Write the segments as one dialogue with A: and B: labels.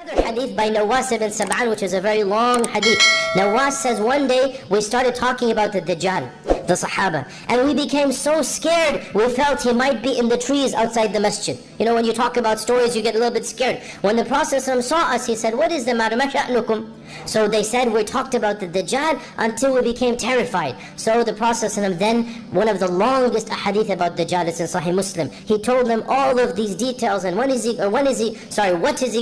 A: Another hadith by Nawas ibn Sab'an, which is a very long hadith. Nawas says, one day we started talking about the Dajjal, the Sahaba, and we became so scared we felt he might be in the trees outside the masjid. You know, when you talk about stories, you get a little bit scared. When the Prophet saw us, he said, what is the matter? Ma sha'nukum? So they said, we talked about the Dajjal until we became terrified. So the Prophet then, one of the longest ahadith about Dajjal is in Sahih Muslim. He told them all of these details and what is he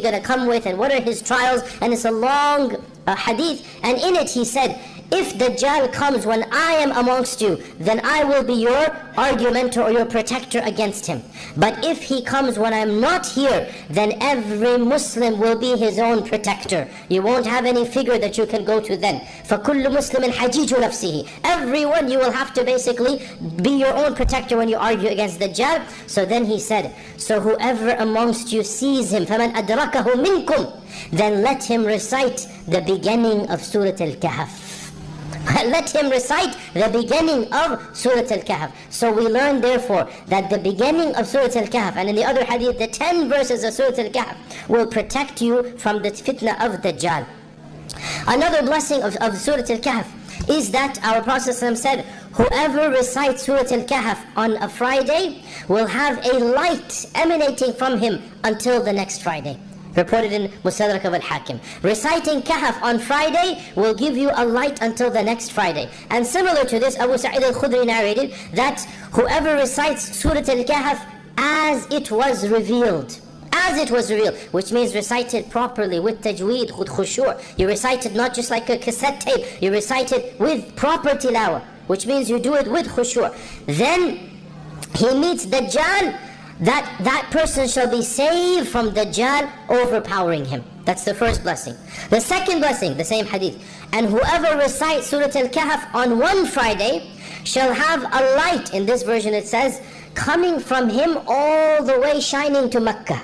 A: going to come with and what are his trials, and it's a long hadith, and in it he said, if Dajjal comes when I am amongst you, then I will be your argumenter or your protector against him. But if he comes when I'm not here, then every Muslim will be his own protector. You won't have any figure that you can go to then. فَكُلُّ مُسْلِمٍ حَجِيجُ نَفْسِهِ. Everyone, you will have to basically be your own protector when you argue against Dajjal. So then he said, so whoever amongst you sees him, فَمَنْ أَدْرَكَهُ مِنْكُمْ, then let him recite the beginning of Surah Al-Kahf. Let him recite the beginning of Surah Al-Kahf. So we learn therefore that the beginning of Surah Al-Kahf, and in the other hadith, the 10 verses of Surah Al-Kahf will protect you from the fitna of Dajjal. Another blessing of Surah Al-Kahf is that our Prophet said, whoever recites Surah Al-Kahf on a Friday will have a light emanating from him until the next Friday. Reported in Mustadrak of Al-Hakim. Reciting Kahf on Friday will give you a light until the next Friday. And similar to this, Abu Sa'id al-Khudri narrated that whoever recites Surah Al-Kahf as it was revealed, which means recite it properly with tajweed, with khushu'. You recite it not just like a cassette tape, you recite it with proper tilawa, which means you do it with khushu'. Then he meets Dajjal, that person shall be saved from Dajjal overpowering him. That's the first blessing. The second blessing, the same hadith, and whoever recites Surah Al-Kahf on one Friday shall have a light, in this version it says, coming from him all the way shining to Mecca.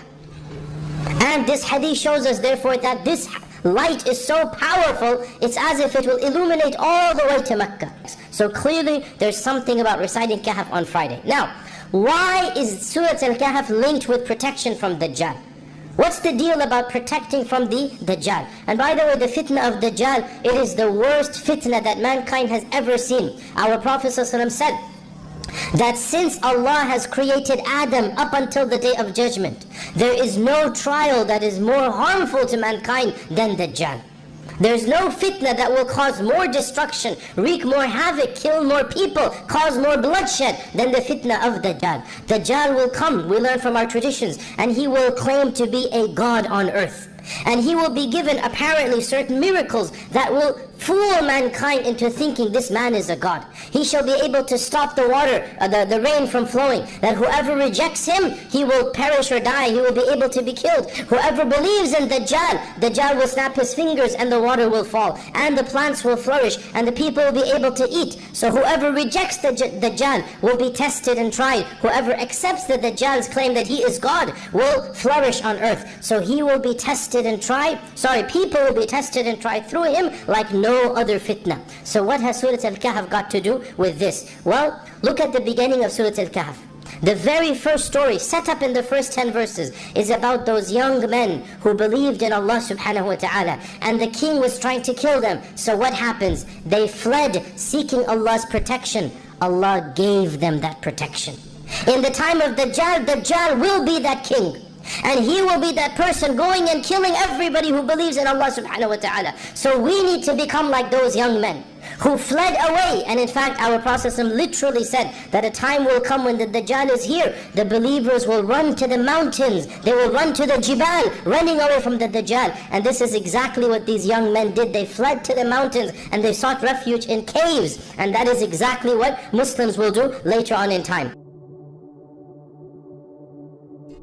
A: And this hadith shows us therefore that this light is so powerful, it's as if it will illuminate all the way to Mecca. So clearly there's something about reciting Kahf on Friday. Now, why is Surah Al-Kahf linked with protection from Dajjal? What's the deal about protecting from the Dajjal? And by the way, the fitna of Dajjal, it is the worst fitna that mankind has ever seen. Our Prophet ﷺ said that since Allah has created Adam up until the Day of Judgment, there is no trial that is more harmful to mankind than Dajjal. There's no fitna that will cause more destruction, wreak more havoc, kill more people, cause more bloodshed than the fitna of Dajjal. Dajjal will come, we learn from our traditions, and he will claim to be a god on earth. And he will be given apparently certain miracles that will fool mankind into thinking this man is a god. He shall be able to stop the water, the rain from flowing. That whoever rejects him, he will perish or die. He will be able to be killed. Whoever believes in Dajjal will snap his fingers and the water will fall. And the plants will flourish and the people will be able to eat. So whoever rejects the Dajjal will be tested and tried. Whoever accepts the Dajjal's claim that he is God will flourish on earth. So he will be tested and tried. People will be tested and tried through him like no other fitna. So what has Surah Al-Kahf got to do with this? Well, look at the beginning of Surah Al-Kahf. The very first story set up in the first 10 verses is about those young men who believed in Allah subhanahu wa ta'ala, and the king was trying to kill them. So what happens? They fled seeking Allah's protection. Allah gave them that protection. In the time of Dajjal, Dajjal will be that king. And he will be that person going and killing everybody who believes in Allah subhanahu wa ta'ala. So we need to become like those young men who fled away. And in fact, our Prophet literally said that a time will come when the Dajjal is here. The believers will run to the mountains. They will run to the Jibal, running away from the Dajjal. And this is exactly what these young men did. They fled to the mountains and they sought refuge in caves. And that is exactly what Muslims will do later on in time.